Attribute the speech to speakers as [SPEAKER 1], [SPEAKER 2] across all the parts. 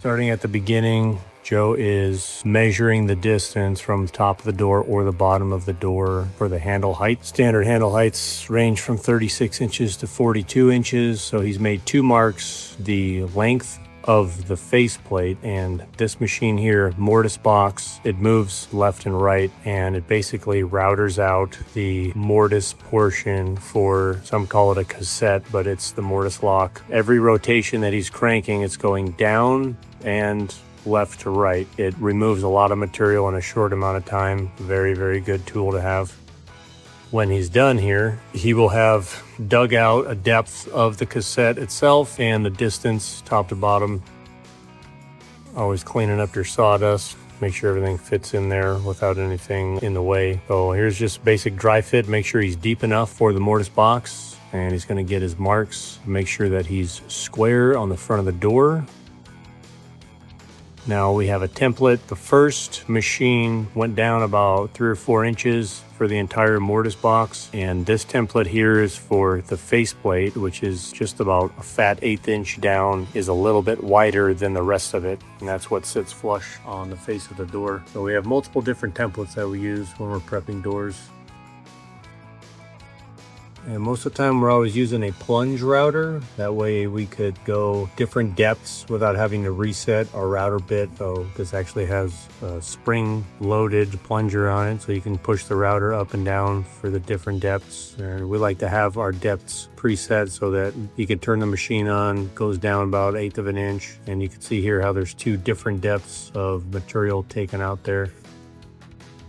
[SPEAKER 1] Starting at the beginning, Joe is measuring the distance from the top of the door or the bottom of the door for the handle height. Standard handle heights range from 36 inches to 42 inches. So he's made two marks, the length of the faceplate, and this machine here, Mortise box, it moves left and right, and it basically routers out the Mortise portion for, some call it a cassette, but it's the Mortise lock. Every rotation that he's cranking, it's going down and left to right. It removes a lot of material in a short amount of time. Very, very good tool to have. When he's done here, he will have dug out a depth of the cassette itself and the distance top to bottom. Always cleaning up your sawdust. Make sure everything fits in there without anything in the way. So here's just basic dry fit. Make sure he's deep enough for the Mortise box, and he's going to get his marks. Make sure that he's square on the front of the door. Now we have a template. The first machine went down about 3 or 4 inches for the entire Mortise box, and this template here is for the faceplate, which is just about a fat 1/8 inch down, is a little bit wider than the rest of it, and that's what sits flush on the face of the door. So we have multiple different templates that we use when we're prepping doors. And most of the time we're always using a plunge router. That way we could go different depths without having to reset our router bit. So this actually has a spring loaded plunger on it, so you can push the router up and down for the different depths. And we like to have our depths preset so that you can turn the machine on, goes down about 1/8 of an inch. And you can see here how there's 2 different depths of material taken out there.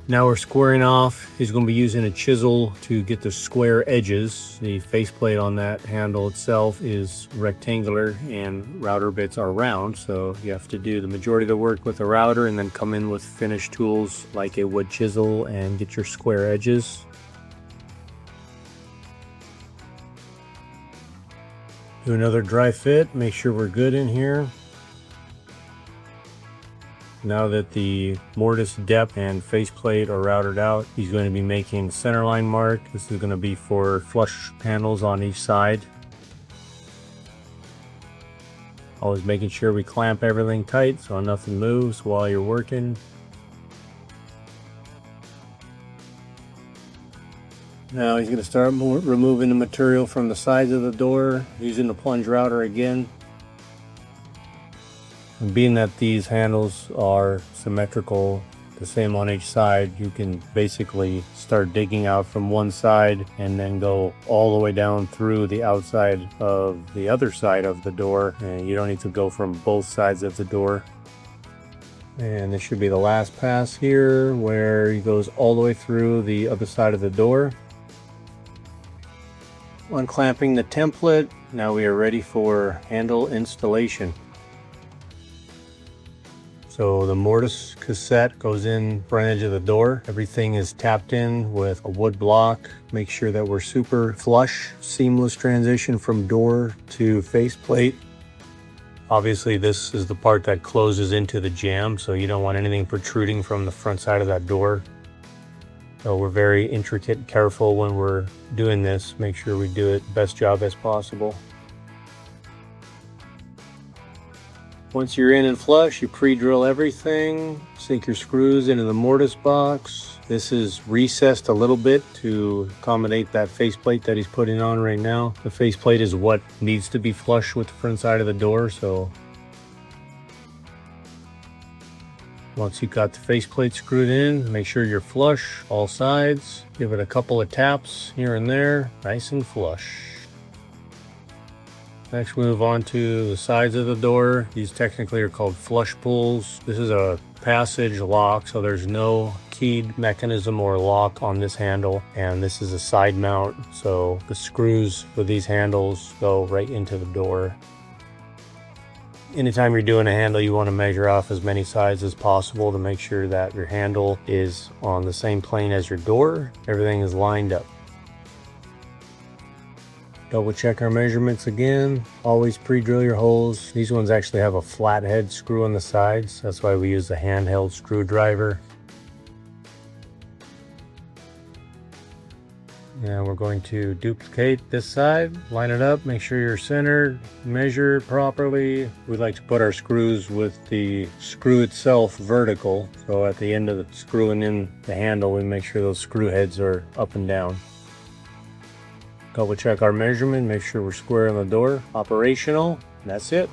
[SPEAKER 1] Now we're squaring off. He's going to be using a chisel to get the square edges. The faceplate on that handle itself is rectangular and router bits are round, so you have to do the majority of the work with a router and then come in with finished tools like a wood chisel and get your square edges. Do another dry fit, make sure we're good in here. Now that the Mortise depth and faceplate are routed out, he's going to be making the centerline mark. This is going to be for flush panels on each side. Always making sure we clamp everything tight so nothing moves while you're working. Now he's going to start removing the material from the sides of the door using the plunge router again. And being that these handles are symmetrical, the same on each side, you can basically start digging out from one side and then go all the way down through the outside of the other side of the door, and you don't need to go from both sides of the door. And this should be the last pass here, where he goes all the way through the other side of the door. Unclamping the template, now we are ready for handle installation. So the Mortise cassette goes in front edge of the door. Everything is tapped in with a wood block. Make sure that we're super flush. Seamless transition from door to faceplate. Obviously this is the part that closes into the jamb, so you don't want anything protruding from the front side of that door. So we're very intricate and careful when we're doing this. Make sure we do it best job as possible. Once you're in and flush, you pre-drill everything, sink your screws into the Mortise box. This is recessed a little bit to accommodate that faceplate that he's putting on right now. The faceplate is what needs to be flush with the front side of the door, so once you've got the faceplate screwed in, make sure you're flush all sides. Give it a couple of taps here and there, nice and flush. Next we move on to the sides of the door. These technically are called flush pulls. This is a passage lock, so there's no keyed mechanism or lock on this handle, and this is a side mount, so the screws for these handles go right into the door. Anytime you're doing a handle, you want to measure off as many sides as possible to make sure that your handle is on the same plane as your door. Everything is lined up. Double check our measurements again. Always pre-drill your holes. These ones actually have a flathead screw on the sides. That's why we use a handheld screwdriver. And we're going to duplicate this side, line it up, make sure you're centered, measure it properly. We like to put our screws with the screw itself vertical. So at the end of the screwing in the handle, we make sure those screw heads are up and down. Double check our measurement, make sure we're square on the door. Operational, and that's it.